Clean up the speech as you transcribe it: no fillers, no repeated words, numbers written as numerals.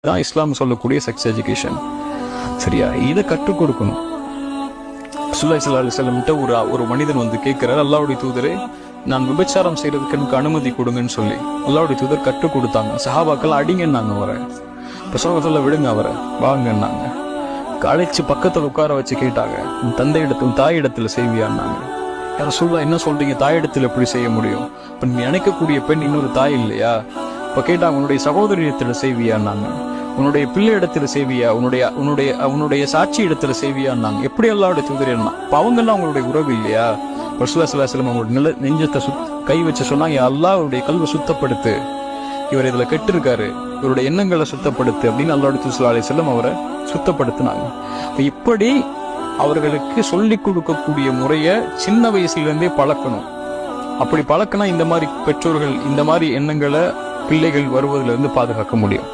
தான் இஸ்லாம் சொல்லக்கூடிய sex education. சரியா? இதை கற்றுக் கொடுக்கணும். ரசூலுல்லாஹி ஸல்லல்லாஹு அலைஹி வஸல்லம் ஒரு மனிதன் வந்து கேட்கிறார், அல்லாஹ்வுடைய தூதரே, நான் விபச்சாரம் செய்யறதுக்கு எனக்கு அனுமதி கொடுங்கன்னு சொல்லி அல்லாஹ்வுடைய தூதர் கற்றுக் கொடுத்தாங்க. சஹாபாக்கள் அடிங்கன்னாங்க அவரை. சொல்ல விடுங்க அவரை, வாங்கன்னாங்க. அழைச்சு பக்கத்துல உட்கார வச்சு கேட்டாங்க, உன் தந்தையிடத்துல தாயிடத்துல செய்வியான்னாங்க. யார சொல்ல என்ன சொல்றீங்க, தாயிடத்துல எப்படி செய்ய முடியும்? இப்ப நீ நினைக்கக்கூடிய பெண் இன்னொரு தாய் இல்லையா? இப்ப கேட்டாங்க, உன்னுடைய சகோதரி இடத்துல செய்வியான்னாங்க. உன்னுடைய பிள்ளை இடத்துல செய்வியா, உன்னுடைய சாட்சி இடத்துல செய்வியான்னாங்க. எப்படி அல்லாஹ்வுடைய தூதர் என்ன? இப்ப அவங்க எல்லாம் அவங்களுடைய உறவு இல்லையா? ரசூலுல்லாஹி ஸல்லல்லாஹு அலைஹி வஸல்லம் அவங்களுடைய நெஞ்சத்தை கை வச்சு சொன்னாங்க, அல்லாஹ் அவருடைய கல்வை சுத்தப்படுத்து, இவர் இதுல கெட்டு இருக்காரு, இவருடைய எண்ணங்களை சுத்தப்படுத்து அப்படின்னு அல்லாஹ்வுடைய தூதர் ஸல்லல்லாஹு அலைஹி வஸல்லம் அவரை சுத்தப்படுத்தினாங்க. இப்படி அவர்களுக்கு சொல்லிக் கொடுக்கக்கூடிய முறைய சின்ன வயசுல இருந்தே பழக்கணும். அப்படி பழக்கினா இந்த மாதிரி பெற்றோர்கள் இந்த மாதிரி எண்ணங்களை பிள்ளைகள் வருவதிலிருந்து பாதுகாக்க முடியும்.